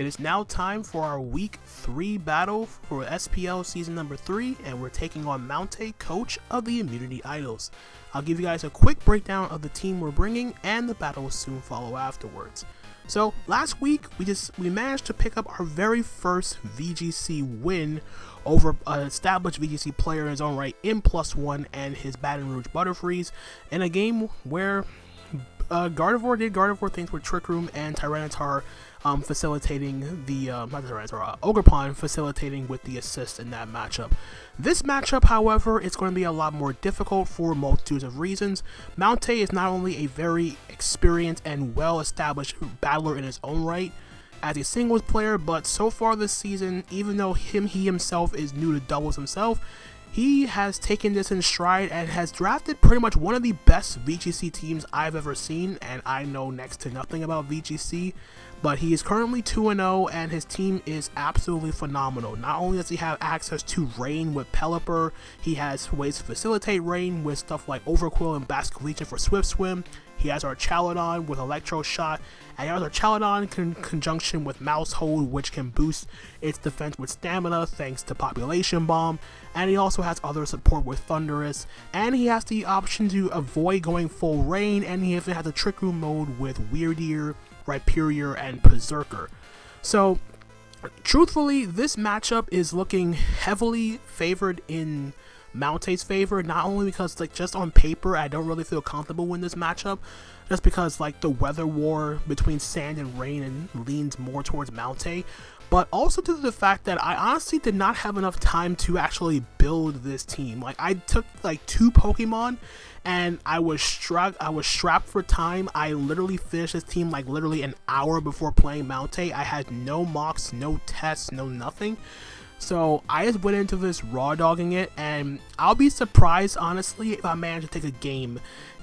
It is now time for our Week 3 battle for SPL Season number 3, and we're taking on Mountaih, coach of the Immunity Idols. I'll give you guys a quick breakdown of the team we're bringing, and the battle will soon follow afterwards. So last week we managed to pick up our very first VGC win over an established VGC player in his own right, M+1 and his Baton Rouge Butterfrees, in a game where Gardevoir did Gardevoir things with Trick Room and Tyranitar facilitating the Ogerpon facilitating with the assist in that matchup. This matchup, however, is going to be a lot more difficult for multitudes of reasons. Mountaih is not only a very experienced and well-established battler in his own right as a singles player, but so far this season, even though he himself is new to doubles himself, he has taken this in stride and has drafted pretty much one of the best VGC teams I've ever seen, and I know next to nothing about VGC, but he is currently 2-0 and his team is absolutely phenomenal. Not only does he have access to Rain with Pelipper, he has ways to facilitate Rain with stuff like Overquill and Basculegion for Swift Swim. He has our Chaladon with Electro Shot, and he has our Chaladon in conjunction with Mouse Hold, which can boost its defense with Stamina thanks to Population Bomb, and he also has other support with Thunderous, and he has the option to avoid going full Rain, and he even has a Trick Room mode with Weirdier, Rhyperior, and Berserker. So, truthfully, this matchup is looking heavily favored in Mountaih's favor, not only because just on paper I don't really feel comfortable in this matchup, just because the weather war between sand and rain and leans more towards Mountaih, but also due to the fact that I honestly did not have enough time to actually build this team. I took 2 Pokemon and I was strapped for time. I literally finished this team literally an hour before playing Mountaih. I had no mocks, no tests, no nothing. So I just went into this raw dogging it, and I'll be surprised, honestly, if I manage to take a game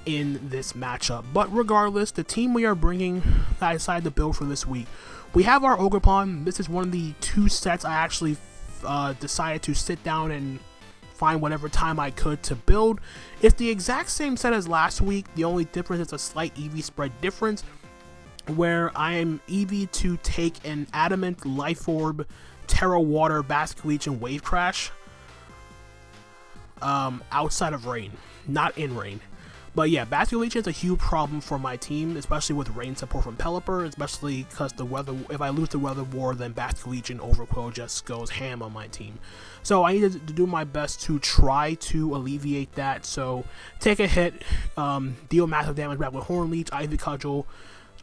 in this matchup. But regardless, the team we are bringing that I decided to build for this week, we have our Ogerpon. This is one of the 2 sets I actually decided to sit down and find whatever time I could to build. It's the exact same set as last week. The only difference is a slight EV spread difference, where I am EV to take an Adamant, Life Orb, Terra Water, Basculegion, Wave Crash outside of Rain, not in Rain. But yeah, Basculegion is a huge problem for my team, especially with Rain support from Pelipper, especially because if I lose the Weather War, then Basculegion Overquill just goes ham on my team. So I needed to do my best to try to alleviate that. So take a hit, deal massive damage back with Horn Leech, Ivy Cudgel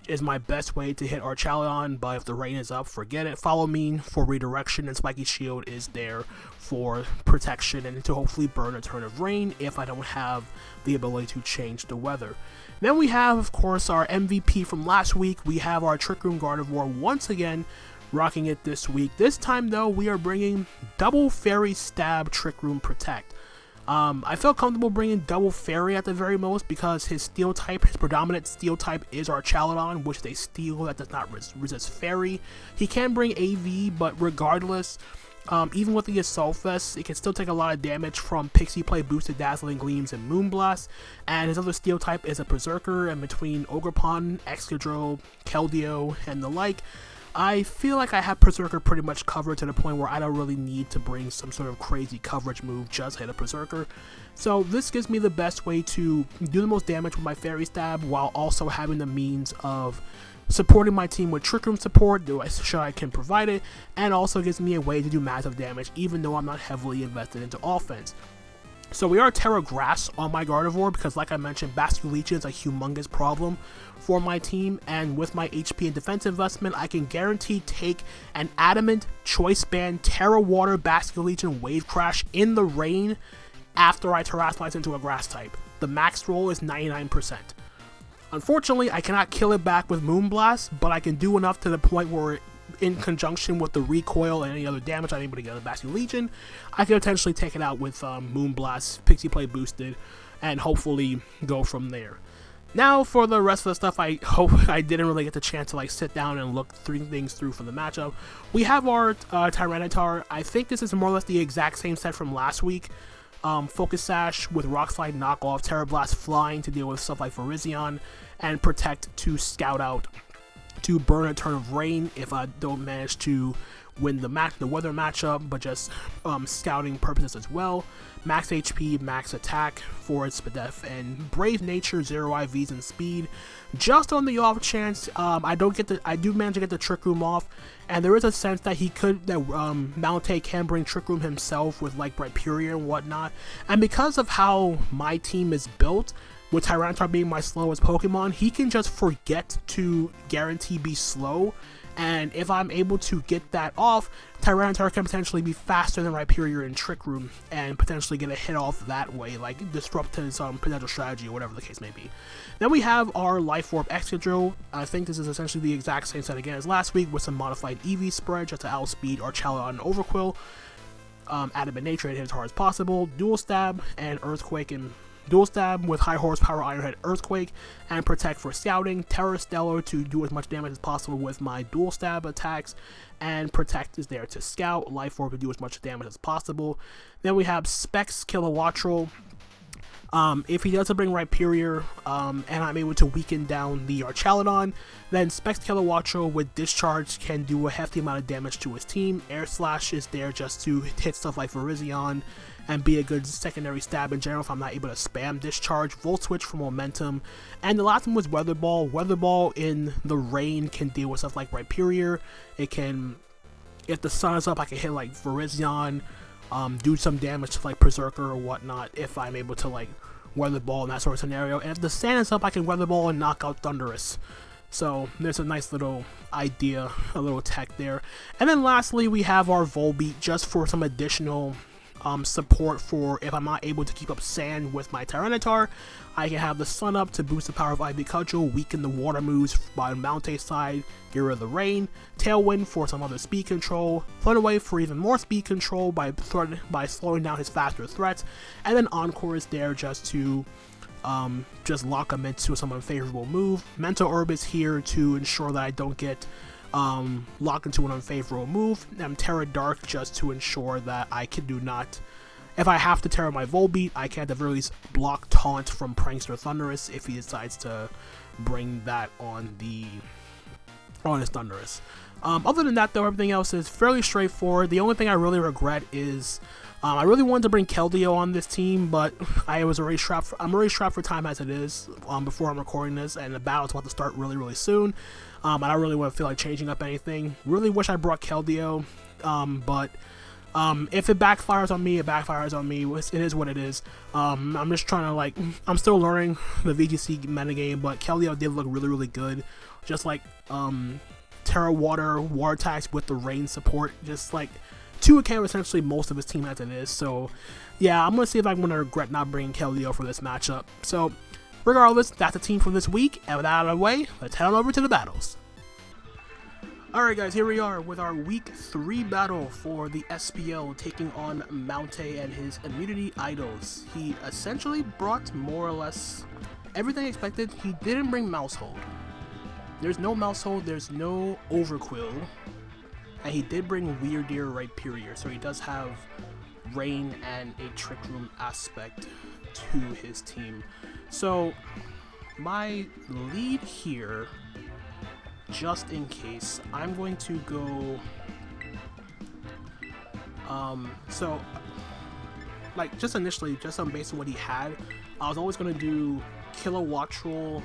is my best way to hit our Chaladon, but if the rain is up, forget it. Follow me for redirection, and Spiky Shield is there for protection and to hopefully burn a turn of rain if I don't have the ability to change the weather. Then we have, of course, our MVP from last week. We have our Trick Room Gardevoir once again rocking it this week. This time, though, we are bringing Double Fairy Stab Trick Room Protect. I felt comfortable bringing Double Fairy at the very most because his predominant steel type is our Chaladon, which is a steel that does not resist Fairy. He can bring AV, but regardless, even with the Assault Vest, it can still take a lot of damage from Pixie Play, Boosted Dazzling Gleams, and Moonblast, and his other steel type is a Berserker, and between Ogerpon, Excadrill, Keldeo, and the like, I feel like I have Berserker pretty much covered to the point where I don't really need to bring some sort of crazy coverage move, just hit a Berserker. So this gives me the best way to do the most damage with my Fairy Stab while also having the means of supporting my team with Trick Room support, sure I can provide it, and also gives me a way to do massive damage even though I'm not heavily invested into offense. So we are Terra Grass on my Gardevoir because, like I mentioned, Basculegion is a humongous problem for my team, and with my HP and defense investment, I can guarantee take an Adamant, Choice Band, Terra Water, Basculegion, Wave Crash in the rain after I Terrasilize into a Grass type. The max roll is 99%. Unfortunately, I cannot kill it back with Moonblast, but I can do enough to the point where, in conjunction with the recoil and any other damage I'm able to get on Basculegion, I can potentially take it out with Moonblast, Pixie Play boosted, and hopefully go from there. Now for the rest of the stuff, I hope I didn't really get the chance to sit down and look things through for the matchup. We have our Tyranitar. I think this is more or less the exact same set from last week. Focus Sash with Rock Slide knockoff, Terra Blast Flying to deal with stuff like Virizion, and Protect to scout out to burn a turn of rain if I don't manage to win the weather matchup, but just scouting purposes as well. Max HP, max attack for its Spadef, and Brave Nature, 0 IVs and speed. Just on the off chance I do manage to get the Trick Room off, and there is a sense that Mountaih can bring Trick Room himself with like Rhyperior and whatnot. And because of how my team is built, with Tyranitar being my slowest Pokemon, he can just forget to guarantee be slow. And if I'm able to get that off, Tyranitar can potentially be faster than Rhyperior and Trick Room and potentially get a hit off that way, like disrupt his potential strategy or whatever the case may be. Then we have our Life Orb Excadrill. I think this is essentially the exact same set again as last week with some modified EV spread just to outspeed Archalon and Overquill. Adamant Nature hit as hard as possible, Dual Stab and Earthquake, and Dual Stab with high horsepower Ironhead Earthquake, and Protect for scouting. Terra Stellar to do as much damage as possible with my Dual Stab attacks, and Protect is there to scout. Life Orb to do as much damage as possible. Then we have Specs Kilowattrel. If he doesn't bring Rhyperior, and I'm able to weaken down the Archaludon, then Specs Kilowattrel with Discharge can do a hefty amount of damage to his team. Air Slash is there just to hit stuff like Virizion and be a good secondary stab in general if I'm not able to spam Discharge. Volt Switch for momentum. And the last one was Weather Ball. Weather Ball in the rain can deal with stuff like Rhyperior. It can, if the sun is up, I can hit like Virizion, do some damage to like Berserker or whatnot if I'm able to like Weather Ball in that sort of scenario. And if the sand is up, I can Weather Ball and knock out Thundurus. So there's a nice little idea, a little tech there. And then lastly, we have our Volbeat just for some additional support for if I'm not able to keep up sand with my Tyranitar. I can have the sun up to boost the power of Ivy Cudgel, weaken the water moves by Mountaih side, get rid of the rain, Tailwind for some other speed control, Thunderwave for even more speed control by slowing down his faster threats, and then Encore is there just to just lock him into some unfavorable move. Mental Herb is here to ensure that I don't get lock into an unfavorable move, and Terra Dark just to ensure that I do not, if I have to Terra my Volbeat, I can at the very least block Taunt from Prankster Thundurus if he decides to bring that on his Thundurus. Other than that though, everything else is fairly straightforward. The only thing I really regret is I really wanted to bring Keldeo on this team, but I'm already strapped for time as it is before I'm recording this, and the battle's about to start really, really soon. I don't really want to feel like changing up anything. Really wish I brought Keldeo, but if it backfires on me, it backfires on me. It is what it is. I'm just trying to like, I'm still learning the VGC metagame, but Keldeo did look really, really good. Just like Terra Water attacks with the rain support, just like to account essentially most of his team as it is. So yeah, I'm gonna see if I'm gonna regret not bringing Keldeo for this matchup. So regardless, that's the team for this week, and with that out of the way, let's head on over to the battles. Alright guys, here we are with our week 3 battle for the SPL, taking on Mountaih and his immunity idols. He essentially brought more or less everything expected. He didn't bring Mousehold. There's no Mousehold, there's no Overquill, and he did bring Weirdeer Rhyperior, so he does have Rain and a Trick Room aspect to his team. So my lead here, just in case, I'm going to go so like just initially, just based on what he had, I was always going to do Kilowattrel,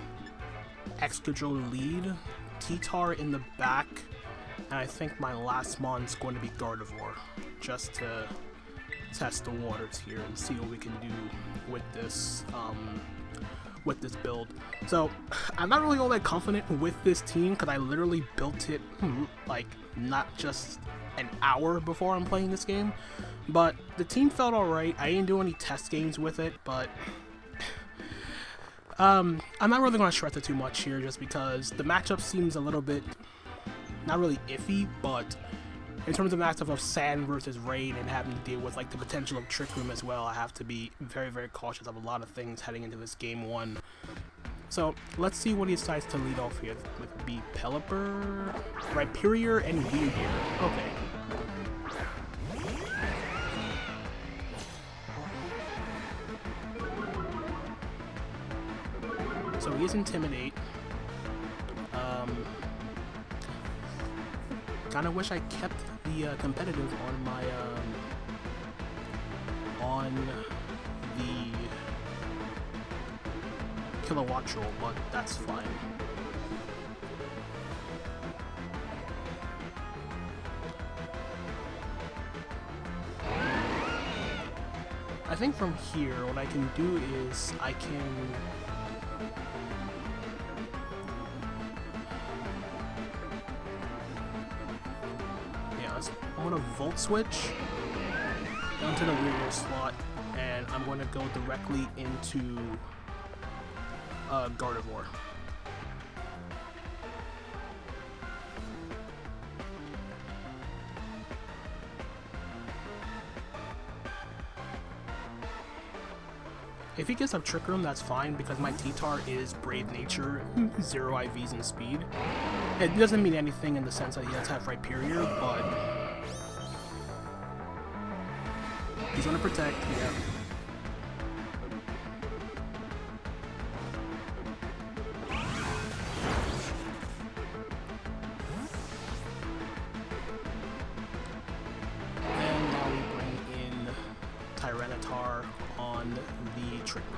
Excadrill lead, T-Tar in the back, and I think my last mon's going to be Gardevoir, just to test the waters here and see what we can do with this build. So I'm not really all that confident with this team because I literally built it like not just an hour before I'm playing this game, but the team felt alright. I didn't do any test games with it, but I'm not really going to stress it too much here just because the matchup seems a little bit not really iffy, but in terms of matchup of sand versus rain and having to deal with like the potential of Trick Room as well, I have to be very, very cautious of a lot of things heading into this game 1. So let's see what he decides to lead off here with. Pelipper, Rhyperior, and Weirdeer. Okay. So he is Intimidate. kind of wish I kept the competitive on my on the kilowatt roll, but that's fine. I think from here, what I can do is I can I'm gonna volt switch onto the rear slot, and I'm gonna go directly into Gardevoir. If he gets up Trick Room, that's fine, because my T-Tar is Brave Nature, 0 IVs and speed. It doesn't mean anything in the sense that he does have Rhyperior, but he's gonna protect, yeah. And now we bring in Tyranitar on the Trick Room.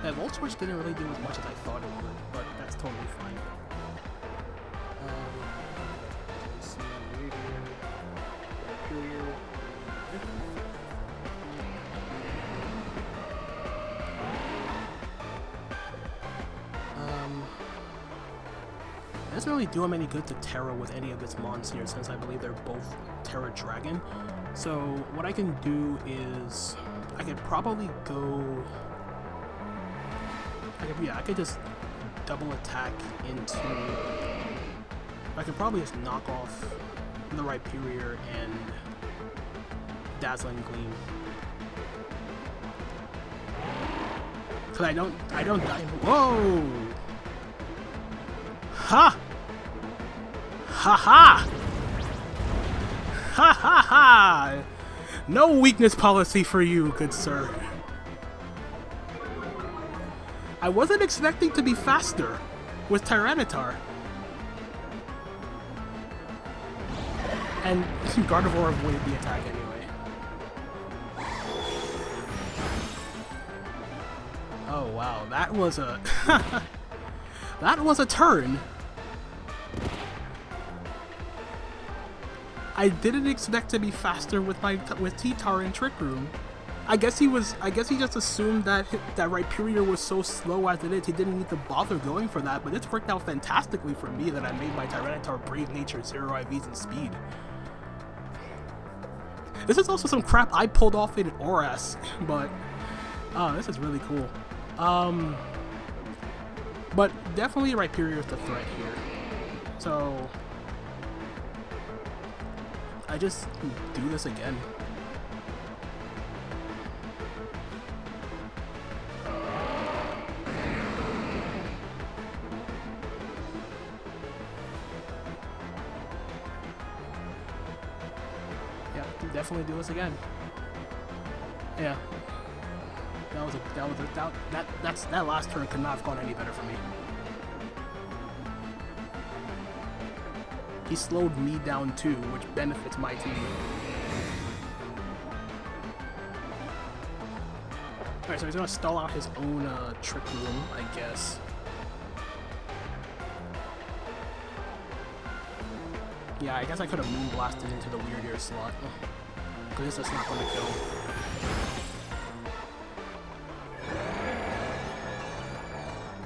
That Volt Switch didn't really do as much as I thought it would, but that's totally fine. Let's see, it doesn't really do him any good to Terra with any of its monsters, since I believe they're both Terra Dragon. So what I can do is I could probably go. I could just double attack into. I could probably just knock off the Rhyperior and Dazzling Gleam. Cause I don't die. Whoa! Ha! Ha ha! Ha ha ha! No weakness policy for you, good sir. I wasn't expecting to be faster with Tyranitar. And Gardevoir avoided the attack anyway. Oh wow, that was a that was a turn. I didn't expect to be faster with T-Tar in Trick Room. I guess he just assumed that Rhyperior was so slow as it is, he didn't need to bother going for that, but it's worked out fantastically for me that I made my Tyranitar Brave Nature 0 IVs and speed. This is also some crap I pulled off in Oras, but this is really cool. But definitely Rhyperior is the threat here. So I just do this again. Definitely do this again. Yeah. That last turn could not have gone any better for me. He slowed me down too, which benefits my team. Alright, so he's gonna stall out his own Trick Room, I guess. Yeah, I guess I could have Moon Blasted into the Weird Ear slot. Because that's not going to kill.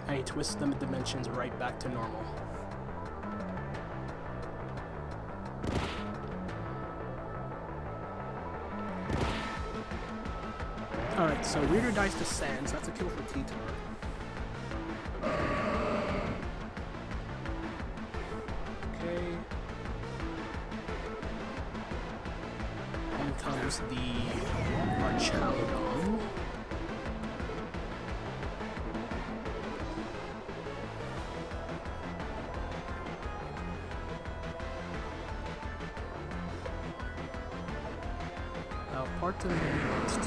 And he twists the dimensions right back to normal. Alright, so Weirder dies to Sands. That's a kill for T-Tar. Comes the Archaludon. part to me wants to...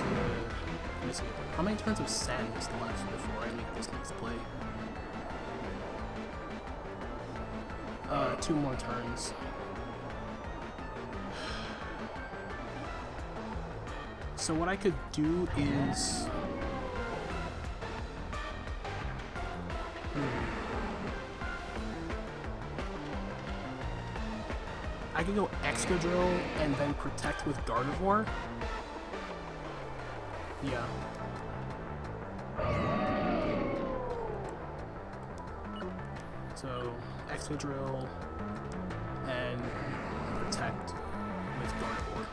Let me see. How many turns of sadness left before I make this next play? 2 more turns. So what I could do is... I could go Extra Drill and then Protect with Gardevoir. Yeah. So, Extra Drill and Protect with Gardevoir.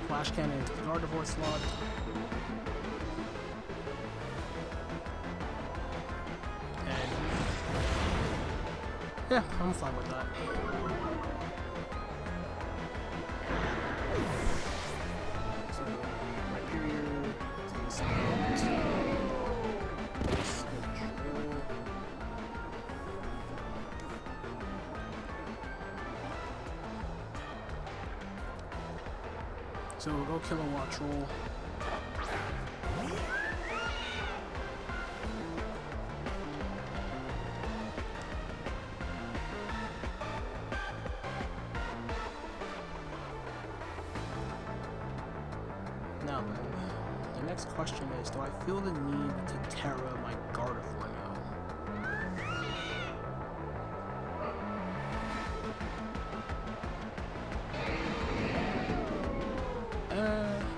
Flash Cannon into the Gardevoir slot. And yeah, I'm fine with that. So right period takes out Schedule. So we'll go Kilowatt Roll. Now then, the next question is, do I feel the need to Terra my Gardevoir now?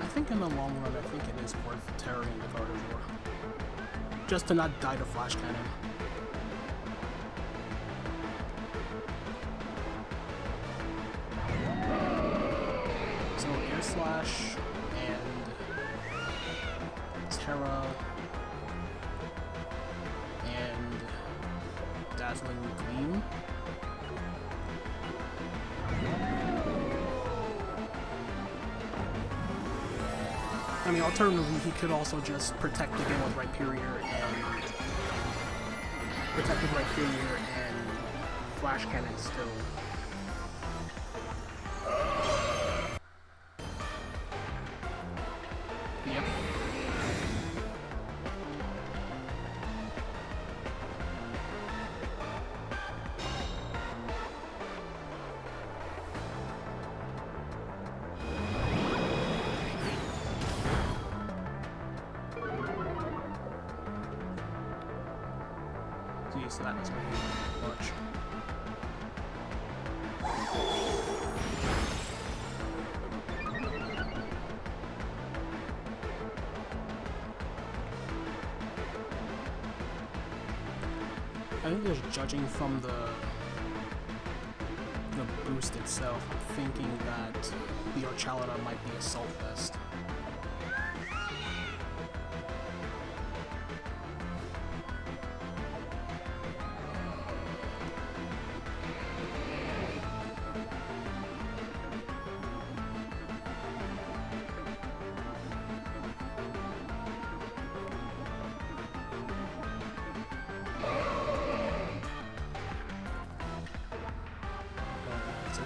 I think in the long run, I think it is worth Terraing the Gardevoir. Just to not die to Flash Cannon. So Air Slash and Terra and Dazzling Gleam. I mean, alternatively, he could also just protect again with Rhyperior and protect with Rhyperior and Flash Cannon still. Yep. So that doesn't really do much. I think just judging from the boost itself, I'm thinking that the Archaludon might be Assault Vest.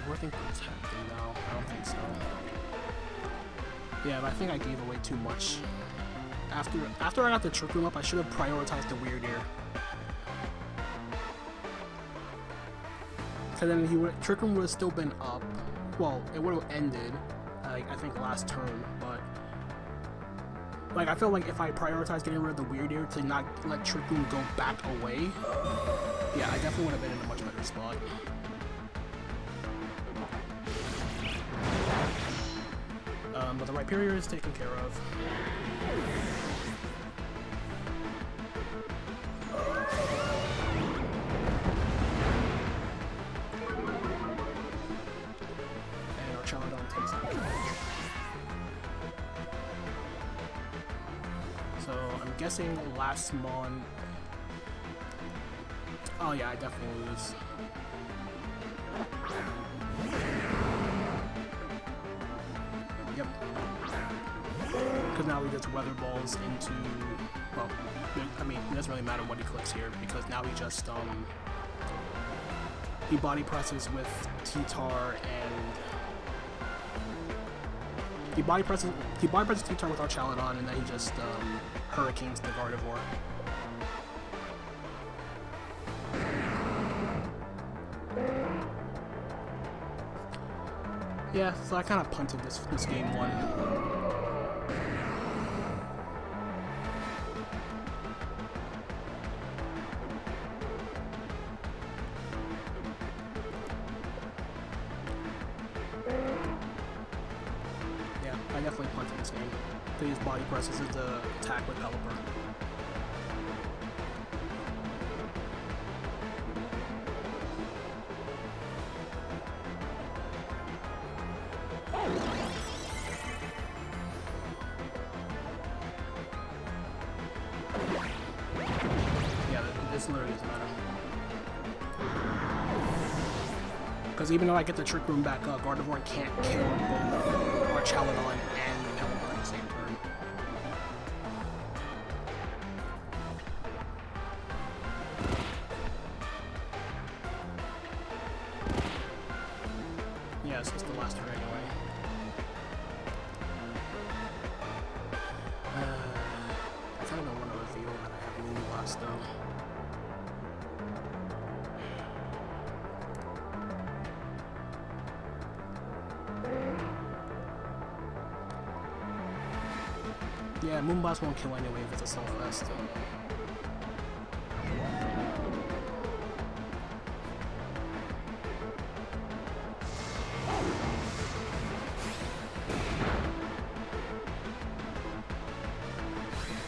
Worth protecting now? I don't think so. Yeah, but I think I gave away too much. After I got the Trick Room up, I should have prioritized the Weird Ear. Because then Trick Room would have still been up. Well, it would have ended, I think last turn, but like I feel like if I prioritized getting rid of the Weird Ear to not let Trick Room go back away, yeah, I definitely would have been in a much better spot. But the Rhyperior is taken care of. And Archaludon takes damage. So I'm guessing last Mon. Oh yeah, I definitely lose. Yep. Because now he just weather balls into, well, I mean, it doesn't really matter what he clicks here, because now he just, he body presses with T-Tar and he body presses T-Tar with Archaludon, and then he just hurricanes the Gardevoir. Yeah, so I kind of punted this game one. Yeah, I definitely punted this game. They use body presses to attack with Pelipper. This literally doesn't matter. Because even though I get the Trick Room back up, Gardevoir can't kill both Archaludon and Pelipper at the same turn. Yeah, so it's the last turn anyway. I kind of don't want to reveal that I have Moonblast though. Yeah, Moonblast won't kill anyway if it's a Self-Vest.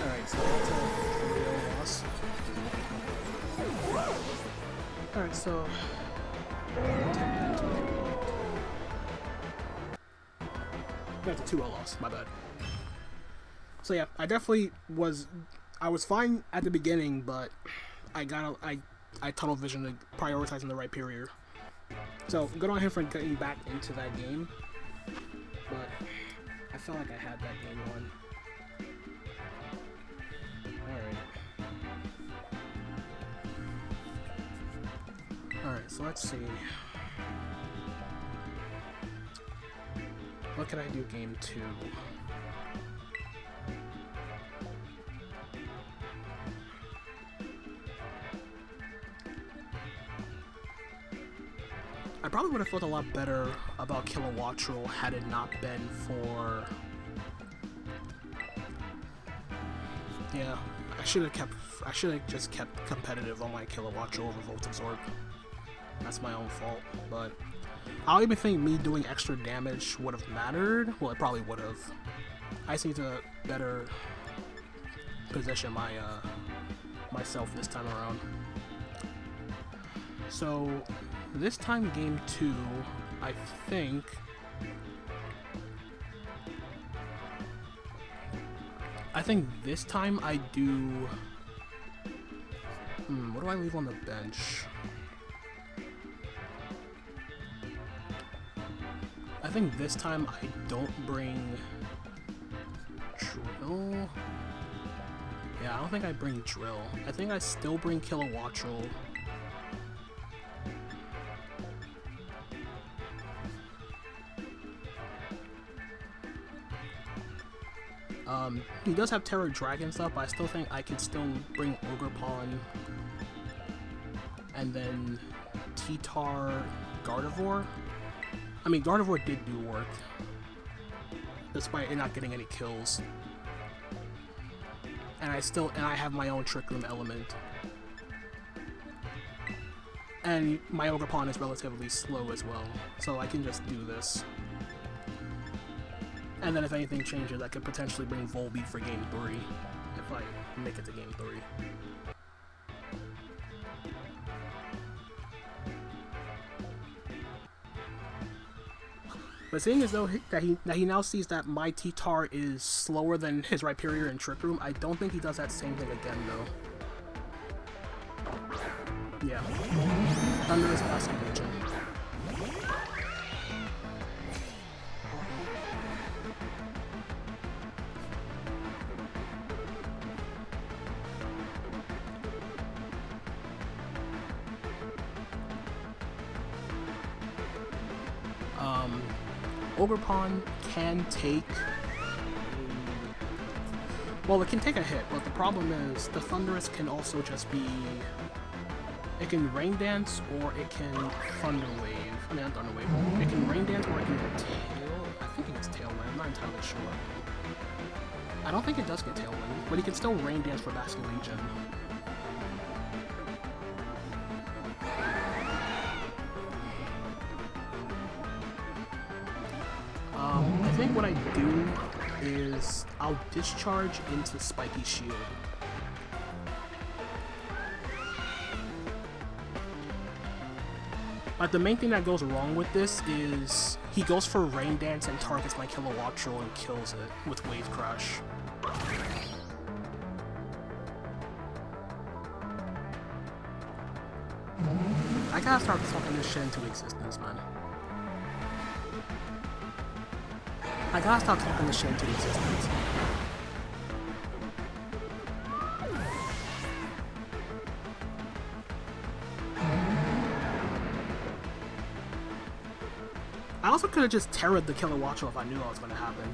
Alright, so that's a 3-0 loss. Alright, so... That's a 2-0 loss, my bad. So yeah, I definitely was, I was fine at the beginning, but I tunnel vision prioritizing the right period. So good on him for getting back into that game, but I felt like I had that game won. Alright, so let's see. What can I do game 2? I probably would have felt a lot better about Kilowattrel had it not been for... Yeah, I should have just kept competitive on my Kilowattrel over Volt Absorb. That's my own fault, but I don't even think me doing extra damage would have mattered. Well, it probably would have. I just need to better position my myself this time around. So this time, game 2, I think this time I do. What do I leave on the bench? I think this time I don't bring Drill. Yeah, I don't think I bring Drill. I think I still bring Kilowattrel. He does have Terra Dragon stuff, but I still think I could still bring Ogerpon and then T-Tar Gardevoir. I mean, Gardevoir did do work, despite it not getting any kills. And I have my own Trick Room element. And my Ogerpon is relatively slow as well, so I can just do this. And then if anything changes, I could potentially bring Volbeat for game 3, if I make it to game 3. But seeing as though that he now sees that my T-Tar is slower than his Rhyperior in Trick Room, I don't think he does that same thing again, though. Yeah. Thunder is passing region. Ogerpon can take well, it can take a hit, but the problem is the Thunderous can also just be, it can Rain Dance or it can Thunder Wave. I mean, not Thunder Wave. It can Rain Dance or it can Tail. I think it gets Tailwind. I'm not entirely sure. I don't think it does get Tailwind, but he can still Rain Dance for Basket Legion. I think what I do is I'll discharge into Spiky Shield. But the main thing that goes wrong with this is he goes for Rain Dance and targets my Kilowattrel and kills it with Wave Crash. I gotta start talking this shit into existence, man. I gotta stop talking this shit into existence. I also could have just terrored the Kilowattrel if I knew that was going to happen.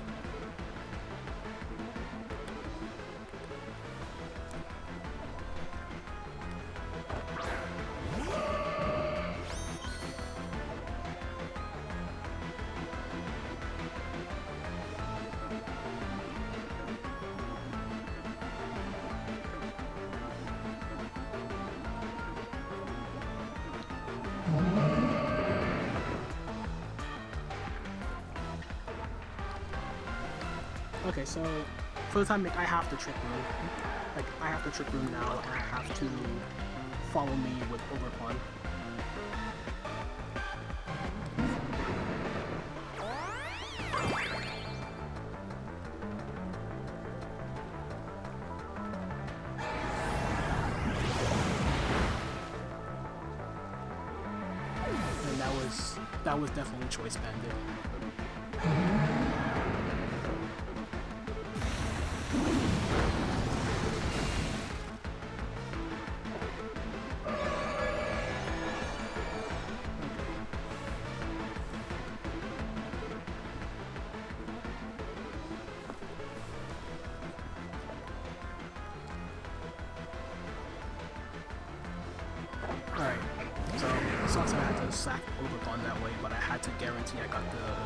Okay, so for the time being, I have to Trick Room. Like, I have to Trick Room now, and I have to follow me with Ogerpon. And that was definitely Choice Bandit. Alright, so it sucks I had to sack Ogerpon that way, but I had to guarantee I got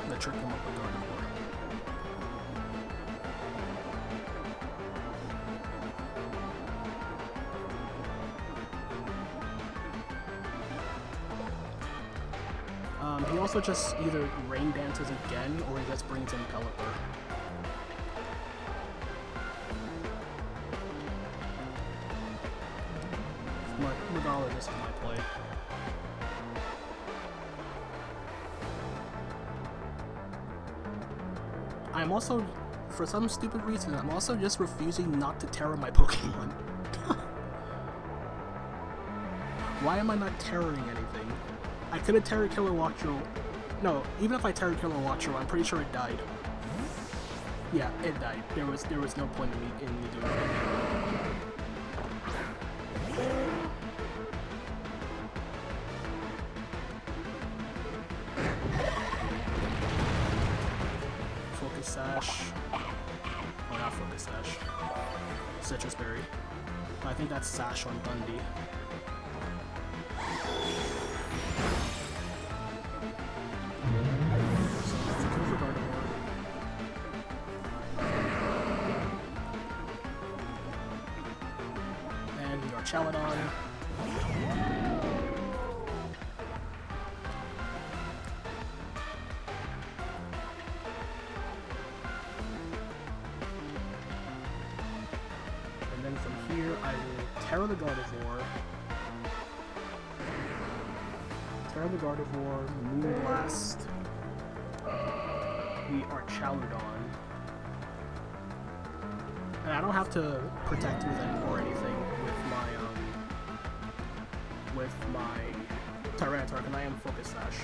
the Trick Room up with Gardevoir. He also just either Rain Dances again, or he just brings in Pelipper. But regardless, this is my play. I'm also, for some stupid reason, I'm also just refusing not to terror my Pokemon. Why am I not terroring anything? I could have terrored Kilowattrel. No, even if I terrored Kilowattrel, I'm pretty sure it died. Yeah, it died. There was no point in me doing anything. Focus Sash. Oh, not Focus Sash. Citrus Berry. I think that's Sash on Dundee. So that's a kill for Gardevoir. And we are Chaladon. And then from here, I will Terra the Gardevoir. Terra the Gardevoir, Moonblast. We are Chaladon. And I don't have to protect with it or anything with my Tyranitar, because I am Focus Sash.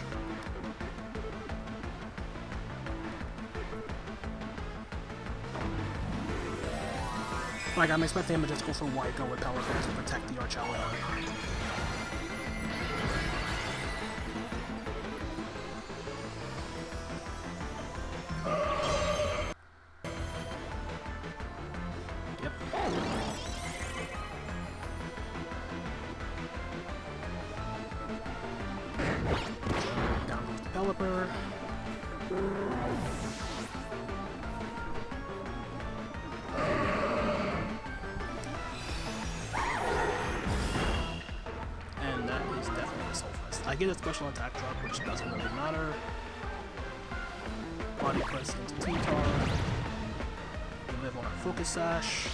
Like, I'm expecting him to just go for White Go with Pelipper to protect the Archaladon. Yep. Down goes developer. And that is definitely a soul fest. I get a special attack drop, which doesn't really matter. Body press into T-Tar. We live on our focus sash.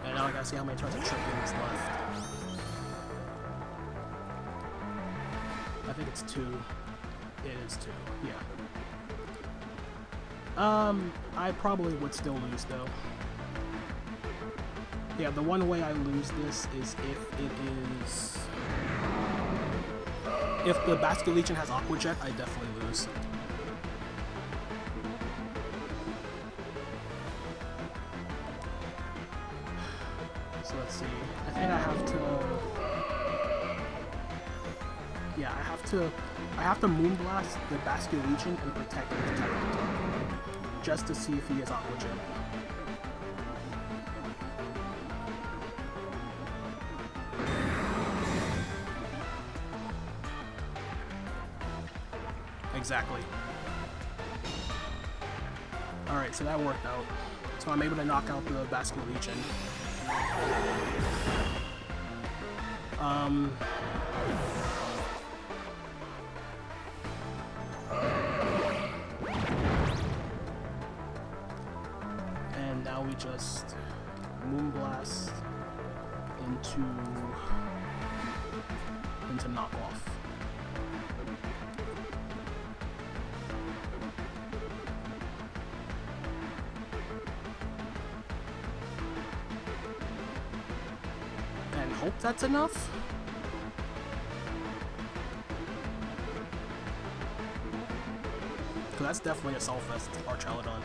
And now I gotta see how many turns of tripling is left. I think it's 2. It is 2, yeah. I probably would still lose though. Yeah, the one way I lose this is if the Basket Legion has Aqua Jet, I definitely lose. So let's see. I think I have to. Yeah, I have to Moonblast the Basket Legion and protect it with Tyranitar, just to see if he has Aqua Jet. Exactly. Alright, so that worked out. So I'm able to knock out the Basket Legion. And now we just Moonblast into knockoff. Hope that's enough. Because that's definitely a Soulfest Archalodon.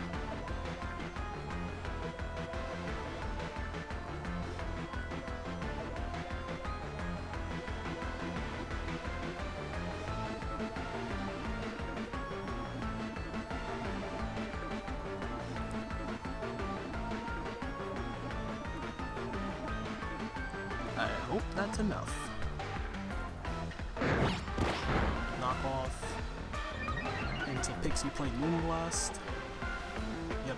I hope that's enough. Knock off into Pixie Plate Moonblast. Yep.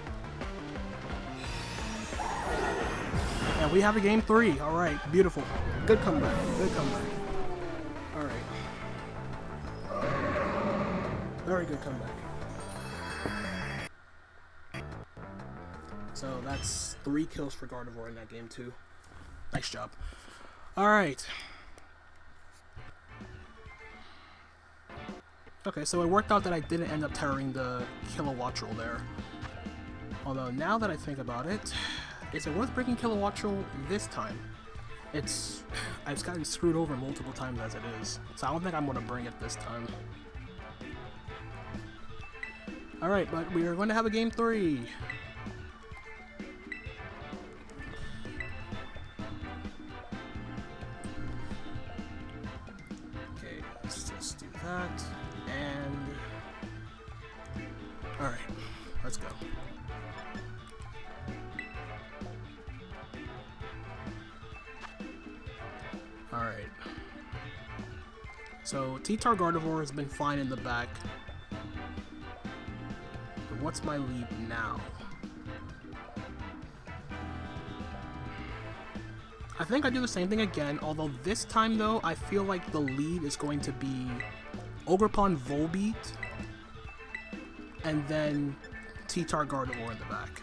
And we have a game 3. Alright, beautiful. Good comeback. Good comeback. Alright. Very good comeback. So that's 3 kills for Gardevoir in that game too. Nice job. Alright. Okay, so it worked out that I didn't end up tearing the Kilowattrel there. Although, now that I think about it, is it worth breaking Kilowattrel this time? I've gotten screwed over multiple times as it is, so I don't think I'm going to bring it this time. Alright, but we are going to have a game 3. That, and alright, let's go. Alright. So, T-Tar Gardevoir has been fine in the back. But what's my lead now? I think I do the same thing again, although this time though, I feel like the lead is going to be Ogerpon Volbeat, and then T-Tar Gardevoir in the back.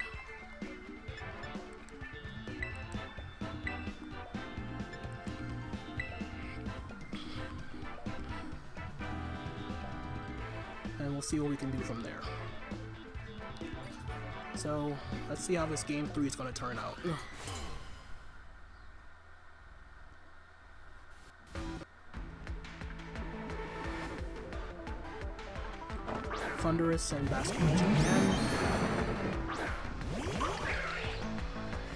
And we'll see what we can do from there. So, let's see how this game 3 is going to turn out. Thunderous and Basket Legion again.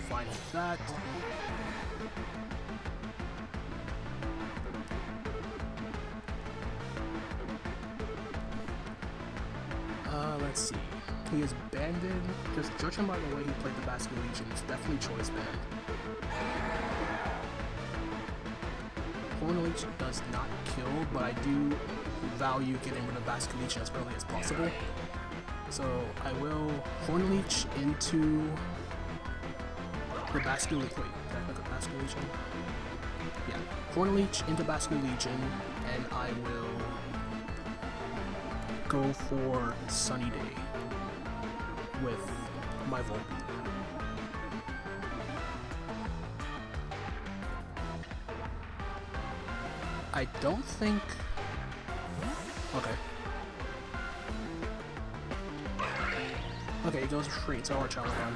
Fine with that. Let's see. He is banded. Just judging by the way he played the Basket Legion, it's definitely choice band. Horn Leech does not kill, but I do value getting rid of Basket Legion as early as possible. So I will Horn Leech into the Basket Legion. Wait, did I look at Basket Legion? Yeah, Horn Leech into Basket Legion, and I will go for Sunny Day with my Volbeat. I don't think... Okay. Okay, it goes straight to our Chalaban.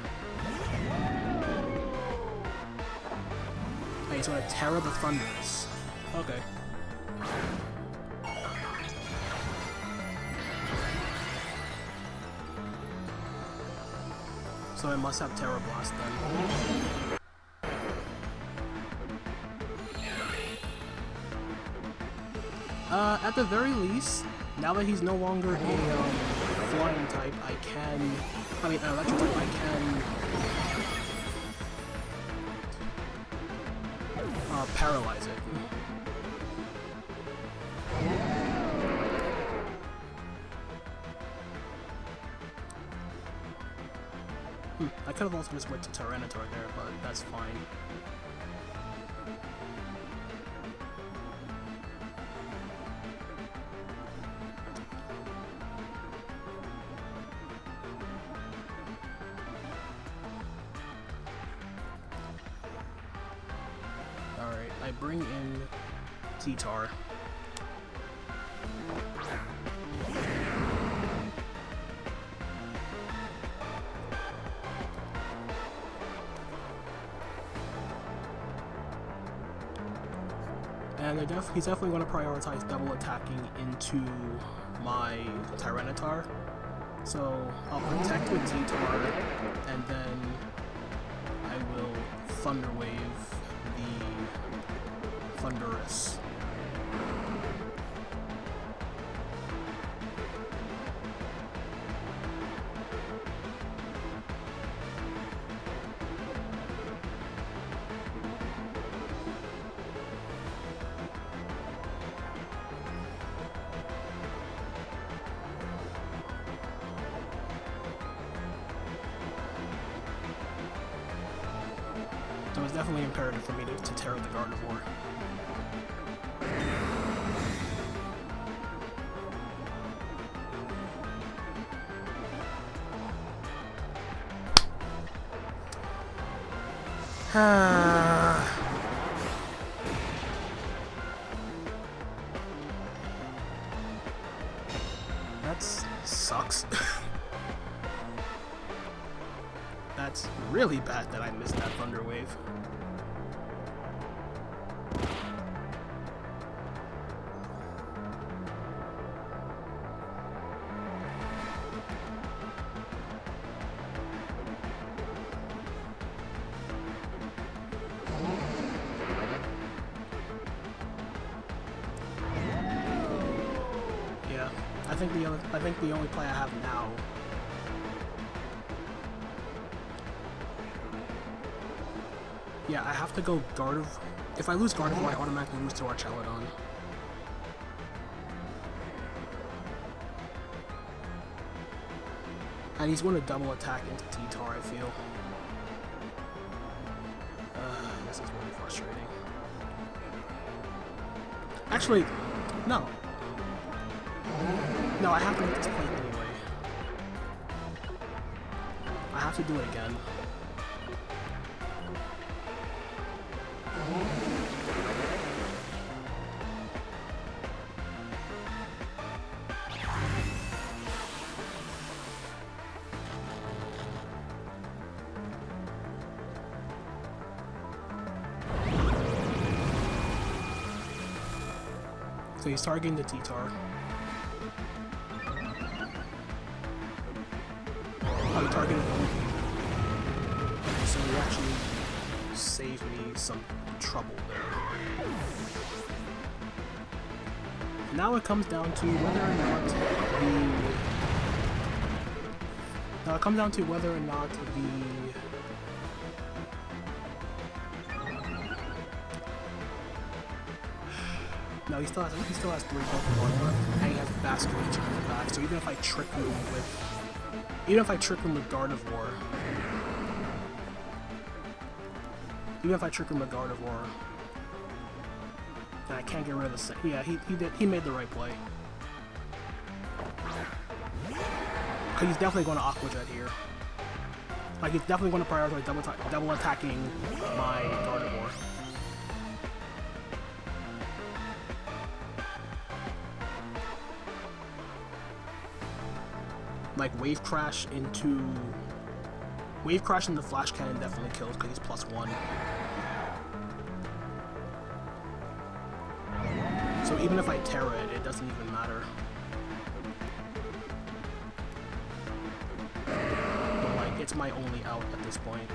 Hey, so I Terra the Thunderous. Okay. So I must have Terra Blast then. At the very least, now that he's no longer a flying type, electric type, I can paralyze it. I could have also just went to Tyranitar there, but that's fine. Alright, I bring in T-Tar. And he's definitely going to prioritize double attacking into my Tyranitar. So I'll protect with T-Tar, and then I will Thunder Wave the Thunderous. So it's definitely imperative for me to Terra the Gardevoir. That sucks. That's really bad that I missed that Thunder Wave. Yeah, I think the only play I have now. Yeah, I have to go Gardevoir. If I lose Gardevoir, I automatically lose to Archelodon. And he's going to double attack into T-Tar, I feel. This is really frustrating. Actually, no. No, I have to make this play anyway. I have to do it again. So he's targeting the T-Tar. Oh, he targeted the Volbeat. Okay, so he actually saved me some trouble there. Now it comes down to whether or not Now it comes down to whether or not the... No, he still has 3 Pokemon left, and he has Basket Legion in the back. So even if I trick him with Gardevoir, then I can't get rid of the... Yeah, he made the right play. Because he's definitely going to Aqua Jet here. Like, he's definitely going to prioritize double attacking my Gardevoir. Like, Wave Crash into Flash Cannon definitely kills because he's +1. So even if I Terra it, it doesn't even matter. But like, it's my only out at this point.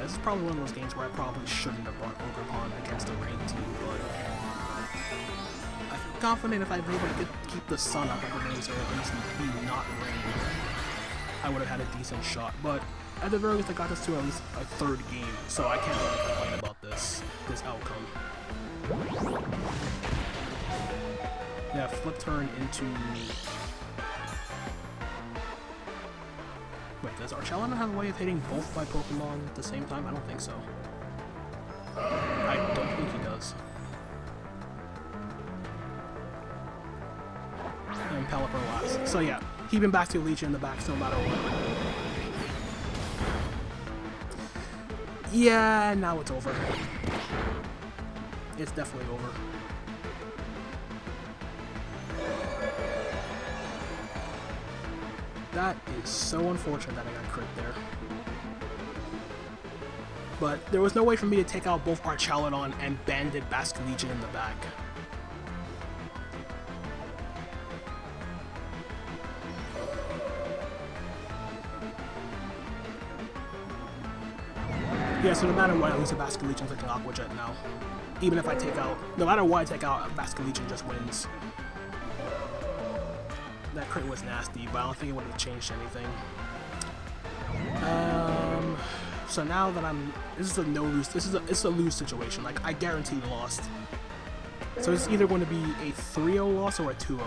This is probably one of those games where I probably shouldn't have brought Ogerpon against a rain team, but I feel confident if I was able to keep the sun up at the range, or at least be not rain, I would have had a decent shot. But at the very least, I got this to at least a 3rd game, so I can't really complain about this outcome. Yeah, Flip Turn into... Wait, does Archelon have a way of hitting both my Pokemon at the same time? I don't think so. I don't think he does. And Pelipper last. So yeah, keeping Basket Legion in the back no matter what. Yeah, now it's over. It's definitely over. That is so unfortunate that I got crit there. But there was no way for me to take out both Archelon and Banded Basket Legion in the back. Yeah, so no matter what, at least a Basket Legion's like an Aqua Jet now. Even if I take out, no matter what I take out, a Basket Legion just wins. That crit was nasty, but I don't think it would have changed anything. So now that this is a no-lose, it's a lose situation. Like, I guarantee lost. So it's either going to be a 3-0 loss or a 2-0.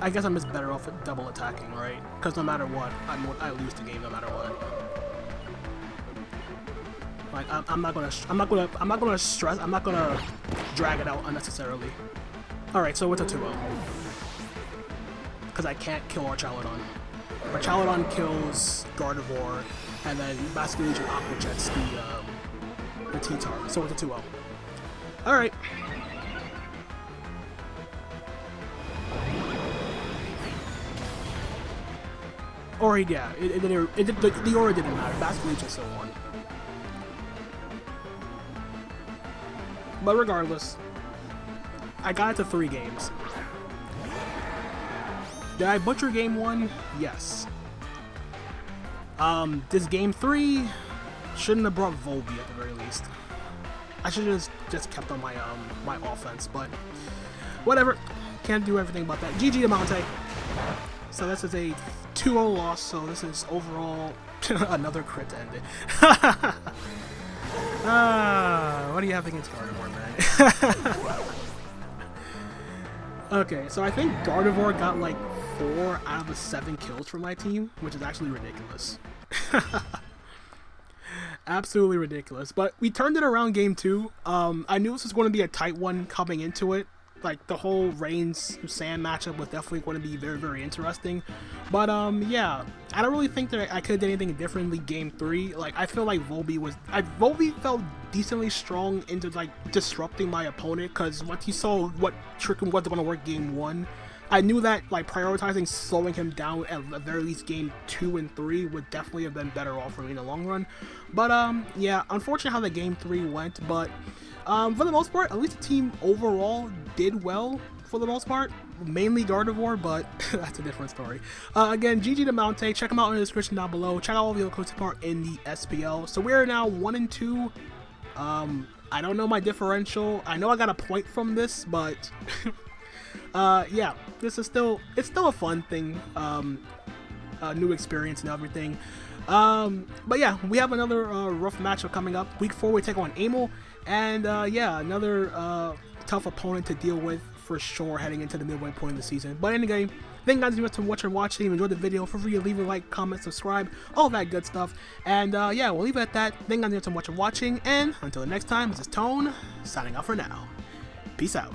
I guess I'm just better off at double attacking, right? Because no matter what, I lose the game no matter what. Like, I'm not gonna stress. I'm not gonna drag it out unnecessarily. All right, so it's a 2-0 because I can't kill Archelon. Archelon kills Gardevoir, and then Basket Legion Aqua Jets the T-Tar. So it's a 2-0. All right. Or yeah, the aura didn't matter. Basket Legion still won. But regardless, I got it to 3 games. Did I butcher game 1? Yes. This game 3 shouldn't have brought Volby at the very least. I should have just kept on my my offense, but whatever. Can't do everything about that. GG to Mountaih. So this is a 2-0 loss, so this is overall another crit to end it. What do you have against Gardevoir, man? Okay, so I think Gardevoir got like 4 out of the 7 kills for my team, which is actually ridiculous. Absolutely ridiculous. But we turned it around game 2. I knew this was going to be a tight one coming into it. Like, the whole Rain-Sand matchup was definitely going to be very, very interesting. But, yeah, I don't really think that I could have done anything differently game 3. Like, I feel like Volby felt decently strong into, like, disrupting my opponent, because once he saw what trick was going to work game 1, I knew that like prioritizing slowing him down at the very least game 2 and 3 would definitely have been better off for me in the long run. But yeah, unfortunate how the game 3 went, but for the most part, at least the team overall did well for the most part. Mainly Gardevoir, but that's a different story. Again, GG to Mountaih. Check them out in the description down below. Check out all the other codes part in the SPL. So we are now 1 and 2. I don't know my differential. I know I got a point from this, but yeah, this is still a fun thing. New experience and everything. But yeah, we have another rough matchup coming up. Week 4 we take on Amel, and yeah, another tough opponent to deal with for sure heading into the midway point of the season. But anyway, thank you guys so much for watching. If you enjoyed the video, feel free to leave a like, comment, subscribe, all that good stuff. And yeah, we'll leave it at that. Thank you guys so much for watching, and until the next time, this is Tone signing out for now. Peace out.